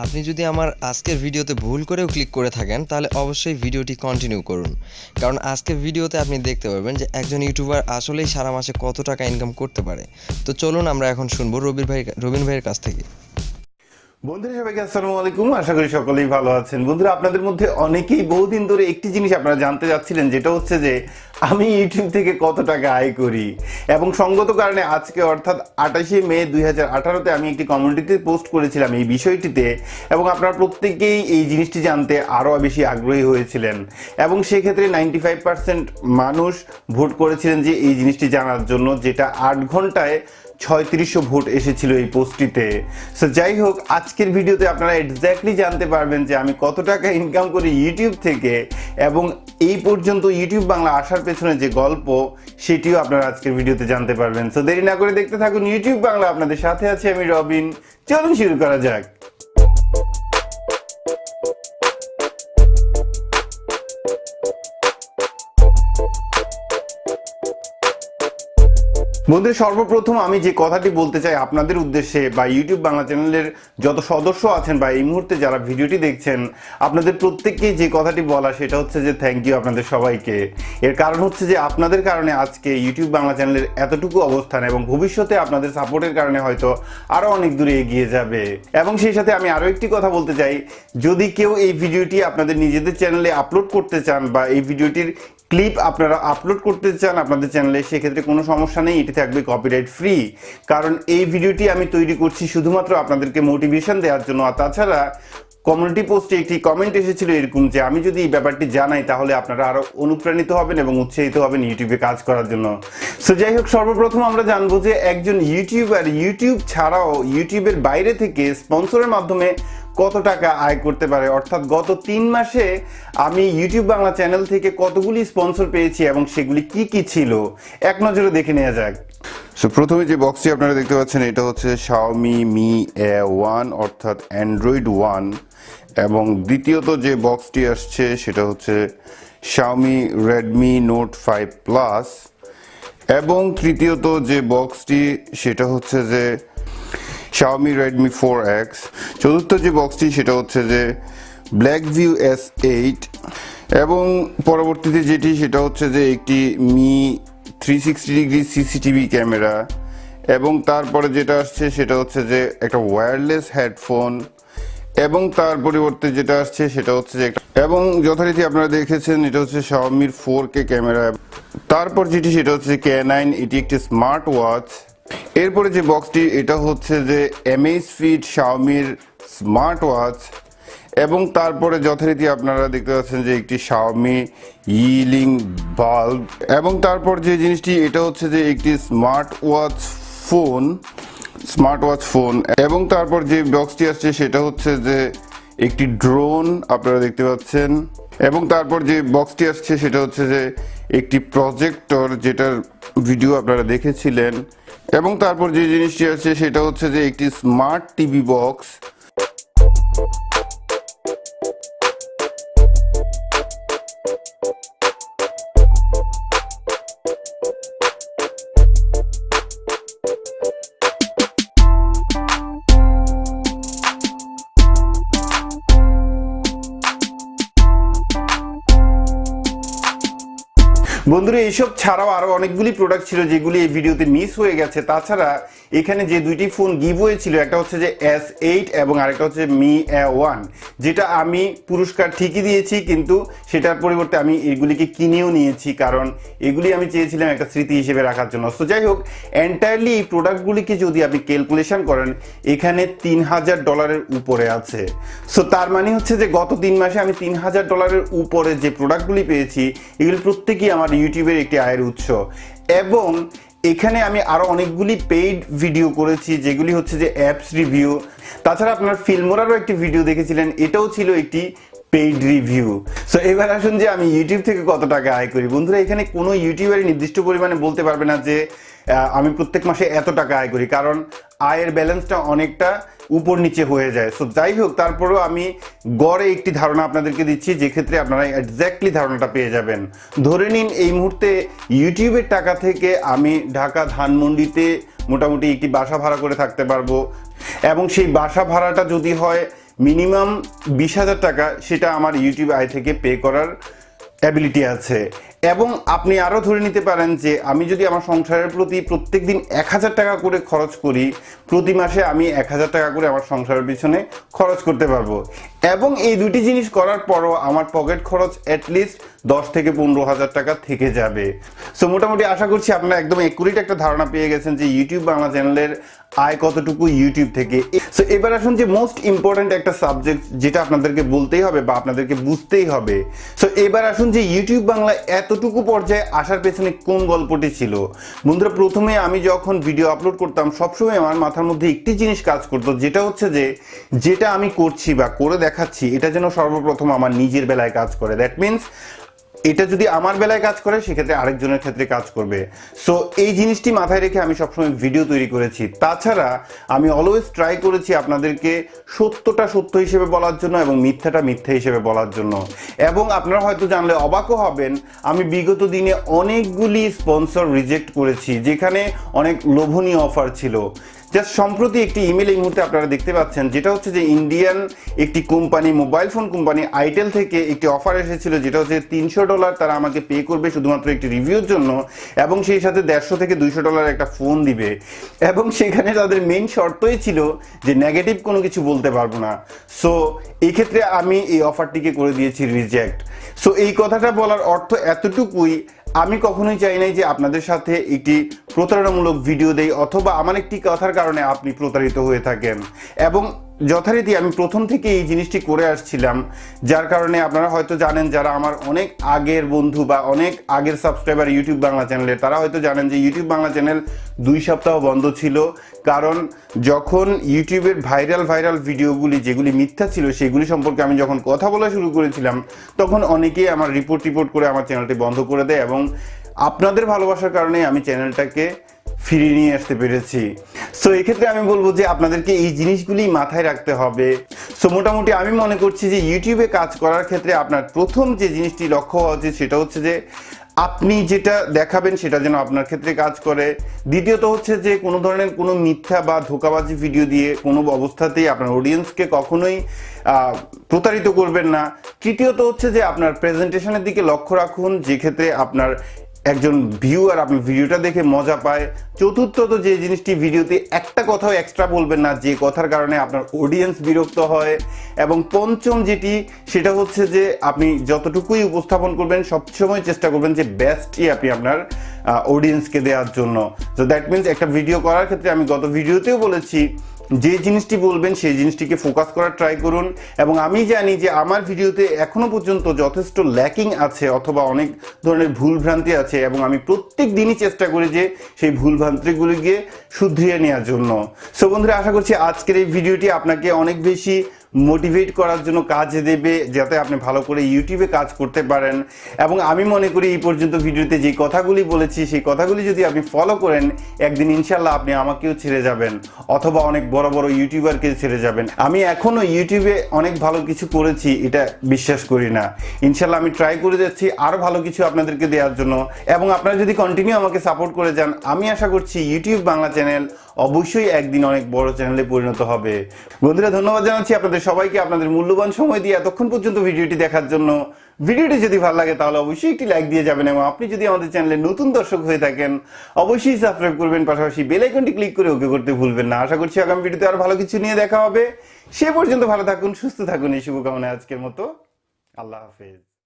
আপনি যদি আমার আজকের ভিডিওতে ভুল করেও ক্লিক করে থাকেন তাহলে অবশ্যই ভিডিওটি কন্টিনিউ করুন, কারণ আজকের ভিডিওতে আপনি দেখতে পারবেন যে একজন ইউটিউবার আসলেই সারা মাসে কত টাকা ইনকাম করতে পারে। তো চলুন আমরা এখন শুনবো রবিন ভাইয়ের কাছ থেকে। বন্ধুরা সবাইকে আসসালামু আলাইকুম, আশা করি সকলেই ভালো আছেন। বন্ধুরা, আপনাদের মধ্যে অনেকেই বহুদিন ধরে একটি জিনিস আপনারা জানতে চাচ্ছিলেন, যেটা হচ্ছে যে আমি ইউটিউব থেকে কত টাকা আয় করি। এবং সঙ্গত কারণে আজকে অর্থাৎ 28শে মে 2018-তে আমি একটি কমিউনিটিতে পোস্ট করেছিলাম এই বিষয়টিতে, এবং আপনারা প্রত্যেকেই এই জিনিসটি জানতে আরও বেশি আগ্রহী হয়েছিলেন, এবং সেক্ষেত্রে 95% মানুষ ভোট করেছিলেন যে এই জিনিসটি জানার জন্য, যেটা 8 ঘন্টায় 3600 ভোট এসেছিল এই পোস্টটিতে। সো যাই হোক, আজকের ভিডিওতে আপনারা এক্স্যাক্টলি জানতে পারবেন যে আমি কত টাকা ইনকাম করি ইউটিউব থেকে, এবং এই পর্যন্ত ইউটিউব বাংলা আসার পেছনে যে গল্প সেটিও আপনারা আজকের ভিডিওতে জানতে পারবেন। সো দেরি না করে দেখতে থাকুন ইউটিউব বাংলা, আপনাদের সাথে আছি আমি রবিন। চলুন শুরু করা যাক। বন্ধু, সর্বপ্রথম আমি যে কথাটি বলতে চাই আপনাদের উদ্দেশ্যে বা ইউটিউব বাংলা চ্যানেলের যত সদস্য আছেন বা এই মুহূর্তে যারা ভিডিওটি দেখছেন, আপনাদের প্রত্যেককেই যে কথাটি বলা সেটা হচ্ছে যে থ্যাংক ইউ আপনাদের সবাইকে। এর কারণ হচ্ছে যে আপনাদের কারণে আজকে ইউটিউব বাংলা চ্যানেলের এতটুকু অবস্থান, এবং ভবিষ্যতে আপনাদের সাপোর্টের কারণে হয়তো আরও অনেক দূরে এগিয়ে যাবে। এবং সেই সাথে আমি আরও একটি কথা বলতে চাই, যদি কেউ এই ভিডিওটি আপনাদের নিজেদের চ্যানেলে আপলোড করতে চান বা এই ভিডিওটির ক্লিপ আপনারা আপলোড করতে চান আপনাদের চ্যানেলে, সেক্ষেত্রে কোনো সমস্যা নেই, এটি থাকবে কপিরাইট ফ্রি। কারণ এই ভিডিওটি আমি তৈরি করছি শুধুমাত্র আপনাদেরকে মোটিভেশন দেওয়ার জন্য। আর তাছাড়া কমিউনিটি পোস্টে একটি কমেন্ট এসেছিল এরকম, যে আমি যদি এই ব্যাপারটি জানাই তাহলে আপনারা আরও অনুপ্রাণিত হবেন এবং উৎসাহিত হবেন ইউটিউবে কাজ করার জন্য। সো যাই হোক, সর্বপ্রথম আমরা জানবো যে একজন ইউটিউবার ইউটিউব ছাড়াও ইউটিউবের বাইরে থেকে স্পন্সরের মাধ্যমে কত টাকা আয় করতে পারে। অর্থাৎ গত 3 মাসে আমি ইউটিউব বাংলা চ্যানেল থেকে কতগুলি স্পন্সর পেয়েছি এবং সেগুলি কি কি ছিল এক নজরে দেখে নেওয়া যাক। সো প্রথমে যে বক্সটি আপনারা দেখতে পাচ্ছেন, এটা হচ্ছে Xiaomi Mi A1 অর্থাৎ অ্যান্ড্রয়েড 1, এবং দ্বিতীয়ত যে বক্সটি আসছে সেটা হচ্ছে Xiaomi Redmi Note 5 Plus, এবং তৃতীয়ত যে বক্সটি সেটা হচ্ছে যে Xiaomi Redmi 4X, চতুর্থ যে বক্সটি সেটা হচ্ছে যে Blackview S8, এবং পরবর্তীতে যেটি সেটা হচ্ছে যে একটি Mi 360 ডিগ্রি সিসিটিভি ক্যামেরা, এবং তারপরে যেটা আসছে সেটা হচ্ছে যে একটা ওয়্যারলেস হেডফোন, এবং তার পরিবর্তে যেটা আসছে সেটা হচ্ছে যে এবং যথারীতি আপনারা দেখেছেন এটা হচ্ছে Xiaomi 4K ক্যামেরা। তারপর যেটি সেটা হচ্ছে K9, এটি একটি স্মার্ট ওয়াচ। এরপরে যে বক্সটি এটা হচ্ছে যে Amazfit Xiaomi স্মার্ট ওয়াচ, এবং তারপরে যথারীতি আপনারা দেখতে পাচ্ছেন যে একটি Xiaomi Yilin বাল্ব, এবং তারপর যে জিনিসটি এটা হচ্ছে যে একটি স্মার্ট ওয়াচ ফোন, এবং তারপর যে বক্সটি আসছে সেটা হচ্ছে যে একটি ড্রোন আপনারা দেখতে পাচ্ছেন, এবং তারপর যে বক্সটি আসছে সেটা হচ্ছে যে একটি প্রজেক্টর, যেটার ভিডিও আপনারা দেখেছিলেন, এবং তারপর যে জিনিসটি আছে সেটা হচ্ছে যে একটি স্মার্ট টিভি বক্স। বন্ধুরা, এইসব ছাড়াও আরো অনেকগুলি প্রোডাক্ট ছিল যেগুলি এই ভিডিওতে মিস হয়ে গেছে। তাছাড়া এখানে যে দুইটি ফোন গিভওয়ে ছিল, একটা হচ্ছে যে S8 এবং আরেকটা হচ্ছে Mi A1, যেটা আমি পুরস্কার ঠিকই দিয়েছি, কিন্তু সেটার পরিবর্তে আমি এগুলিকে কিনেও নিয়েছি, কারণ এগুলি আমি চেয়েছিলাম একটা স্মৃতি হিসেবে রাখার জন্য। সো যাই হোক, এন্টায়ারলি এই প্রোডাক্টগুলিকে যদি আপনি ক্যালকুলেশন করেন, এখানে $3000 উপরে আছে। সো তার মানে হচ্ছে যে গত 3 মাসে আমি $3000 উপরে যে প্রোডাক্টগুলি পেয়েছি, এগুলি প্রত্যেকেই আমার ইউটিউবের একটি আয়ের উৎস। এবং এখানে আমি আরো অনেকগুলি পেইড ভিডিও করেছি, যেগুলি হচ্ছে যে অ্যাপস রিভিউ। তাছাড়া আপনার ফিল্মোরারও একটি ভিডিও দেখেছিলেন, এটাও ছিল একটি পেইড রিভিউ। সো এবার আসুন যে আমি ইউটিউব থেকে কত টাকা আয় করি। বন্ধুরা, এখানে কোনো ইউটিউবারই নির্দিষ্ট পরিমাণে বলতে পারবে না যে আমি প্রত্যেক মাসে এত টাকা আয় করি, কারণ আয়ের ব্যালেন্সটা অনেকটা উপর নিচে হয়ে যায়। সো যাই হোক, তারপরেও আমি গড়ে একটি ধারণা আপনাদেরকে দিচ্ছি, যে ক্ষেত্রে আপনারা এক্স্যাক্টলি ধারণাটা পেয়ে যাবেন। ধরে নিন এই মুহূর্তে ইউটিউবের টাকা থেকে আমি ঢাকা ধানমন্ডিতে মোটামুটি একটি বাসা ভাড়া করে থাকতে পারবো, এবং সেই বাসা ভাড়াটা যদি হয় মিনিমাম 20,000 টাকা সেটা আমার ইউটিউব আয় থেকে পে করার অ্যাবিলিটি আছে। এবং আপনি আরও ধরে নিতে পারেন যে আমি যদি আমার সংসারের প্রতি প্রত্যেক দিন 1,000 টাকা করে খরচ করি, প্রতি মাসে আমি 1,000 টাকা করে আমার সংসারের পিছনে খরচ করতে পারবো। এবং এই দুটি জিনিস করার পরও আমার পকেট খরচ অ্যাটলিস্ট 10 থেকে 15,000 টাকা থেকে যাবে। সো মোটামুটি আশা করছি আপনারা একদম একুরেট একটা ধারণা পেয়ে গেছেন যে ইউটিউব বাংলা চ্যানেলের আয় কতটুকু ইউটিউব থেকে। সো এবার আসুন যে মোস্ট ইম্পর্ট্যান্ট একটা সাবজেক্ট যেটা আপনাদেরকে বলতেই হবে বা আপনাদেরকে বুঝতেই হবে। সো এবার আসুন যে ইউটিউব বাংলা এতটুকু পর্যায়ে আসার পেছনে কোন গল্পটি ছিল। বন্ধুরা, প্রথমে আমি যখন ভিডিও আপলোড করতাম সবসময় আমার মাথার মধ্যে একটি জিনিস কাজ করতো, যেটা হচ্ছে যে যেটা আমি করছি বা করে দেখাচ্ছি এটা যেন সর্বপ্রথম আমার নিজের বেলায় কাজ করে। দ্যাট মিনস এটা যদি আমার বেলায় কাজ করে সেক্ষেত্রে আরেকজনের ক্ষেত্রে কাজ করবে। সো এই জিনিসটি মাথায় রেখে আমি সবসময় ভিডিও তৈরি করেছি। তাছাড়া আমি অলওয়েজ ট্রাই করেছি আপনাদেরকে সত্যটা সত্য হিসেবে বলার জন্য এবং মিথ্যাটা মিথ্যা হিসেবে বলার জন্য। এবং আপনারা হয়তো জানলে অবাকও হবেন, আমি বিগত দিনে অনেকগুলি স্পন্সর রিজেক্ট করেছি যেখানে অনেক লোভনীয় অফার ছিল। জাস্ট সম্প্রতি একটি ইমেল এই মুহূর্তে আপনারা দেখতে পাচ্ছেন, যেটা হচ্ছে যে ইন্ডিয়ান একটি company, mobile phone company itel থেকে একটি অফার এসেছিল, যেটা হচ্ছে $300 তারা আমাকে পে করবে শুধুমাত্র একটি রিভিউর জন্য, এবং সেই সাথে $150 থেকে $200 একটা ফোন দিবে। এবং সেখানে তাদের মেইন শর্তই ছিল যে নেগেটিভ কোনো কিছু বলতে পারবো না। সো এই ক্ষেত্রে আমি এই অফারটিকে করে দিয়েছি রিজেক্ট। সো এই কথাটা বলার অর্থ এতটুকুই, আমি কখনোই চাই নাই যে আপনাদের সাথে একটি প্রতারণামূলক ভিডিও দেই অথবা আমার একটি কথার কারণে আপনি প্রতারিত হয়ে থাকেন। এবং যথারীতি আমি প্রথম থেকে এই জিনিসটি করে আসছিলাম, যার কারণে আপনারা হয়তো জানেন, যারা আমার অনেক আগের বন্ধু বা অনেক আগের সাবস্ক্রাইবার ইউটিউব বাংলা চ্যানেলের, তারা হয়তো জানেন যে ইউটিউব বাংলা চ্যানেল 2 সপ্তাহ বন্ধ ছিল। কারণ যখন ইউটিউবের ভাইরাল ভিডিওগুলি যেগুলি মিথ্যা ছিল সেগুলি সম্পর্কে আমি যখন কথা বলা শুরু করেছিলাম, তখন অনেকেই আমার রিপোর্ট করে আমার চ্যানেলটি বন্ধ করে দেয়। এবং আপনাদের ভালোবাসার কারণে আমি চ্যানেলটাকে ফিরিয়ে নিয়ে আসতে পেরেছি। সো এক্ষেত্রে আমি বলবো যে আপনাদেরকে এই জিনিসগুলি মাথায় রাখতে হবে। সো মোটামুটি আমি মনে করছি যে ইউটিউবে কাজ করার ক্ষেত্রে আপনার প্রথম যে জিনিসটি লক্ষ্য হওয়া উচিত সেটা হচ্ছে যে আপনি যেটা দেখাবেন সেটা যেন আপনার ক্ষেত্রে কাজ করে। দ্বিতীয়ত হচ্ছে যে কোনো ধরনের কোনো মিথ্যা বা ধোঁকাবাজি ভিডিও দিয়ে কোনো অবস্থাতেই আপনার অডিয়েন্সকে কখনোই প্রতারিত করবেন না। তৃতীয়ত হচ্ছে যে আপনার প্রেজেন্টেশনের দিকে লক্ষ্য রাখুন, যে ক্ষেত্রে আপনার একজন ভিউয়ার আপনার ভিডিওটা দেখে মজা পায়। চতুর্থত যে জিনিসটি, ভিডিওতে একটা কথাও এক্সট্রা বলবেন না যে কথার কারণে আপনার অডিয়েন্স বিরক্ত হয়। এবং পঞ্চম যেটি, সেটা হচ্ছে যে আপনি যতটুকুই উপস্থাপন করবেন সবসময় চেষ্টা করবেন যে বেস্টই আপনি আপনার অডিয়েন্সকে দেওয়ার জন্য। তো দ্যাট মিনস একটা ভিডিও করার ক্ষেত্রে আমি গত ভিডিওতেও বলেছি, যে জিনিসটি বলবেন সেই জিনিসটিকে ফোকাস করার ট্রাই করুন। এবং আমি জানি যে আমার ভিডিওতে এখনো পর্যন্ত যথেষ্ট ল্যাকিং আছে অথবা অনেক ধরনের ভুলভ্রান্তি আছে, এবং আমি প্রত্যেক দিনই চেষ্টা করি যে সেই ভুলভ্রান্তিগুলিকে শুধরিয়ে নেওয়ার জন্য। সো বন্ধুরা, আশা করছি আজকের এই ভিডিওটি আপনাকে অনেক বেশি মোটিভেট করার জন্য কাজে দেবে, যাতে আপনি ভালো করে ইউটিউবে কাজ করতে পারেন। এবং আমি মনে করি এই পর্যন্ত ভিডিওতে যে কথাগুলি বলেছি সেই কথাগুলি যদি আপনি ফলো করেন, একদিন ইনশাল্লাহ আপনি আমাকেও ছেড়ে যাবেন অথবা অনেক বড় বড় ইউটিউবারকে ছেড়ে যাবেন। আমি এখনো ইউটিউবে অনেক ভালো কিছু করেছি এটা বিশ্বাস করি না। ইনশাল্লাহ আমি ট্রাই করে যাচ্ছি আরো ভালো কিছু আপনাদেরকে দেওয়ার জন্য। এবং আপনারা যদি কন্টিনিউ আমাকে সাপোর্ট করে যান, আমি আশা করছি ইউটিউব বাংলা চ্যানেল অবশ্যই একদিন অনেক বড় চ্যানেলে পরিণত হবে। বন্ধুরা, ধন্যবাদ জানাচ্ছি আপনাদের সবাইকে আপনাদের মূল্যবান সময় দিয়ে এতক্ষণ পর্যন্ত ভিডিওটি দেখার জন্য। ভিডিওটি যদি ভালো লাগে তাহলে অবশ্যই একটি লাইক দিয়ে যাবেন, এবং আপনি যদি আমাদের চ্যানেলে নতুন দর্শক হয়ে থাকেন অবশ্যই সাবস্ক্রাইব করবেন, পাশাপাশি বেল আইকনটি ক্লিক করে ওকে করতে ভুলবেন না। আশা করছি আগামী ভিডিওতে আরো ভালো কিছু নিয়ে দেখা হবে। সে পর্যন্ত ভালো থাকুন, সুস্থ থাকুন, এই শুভকামনায় আজকের মতো আল্লাহ হাফেজ।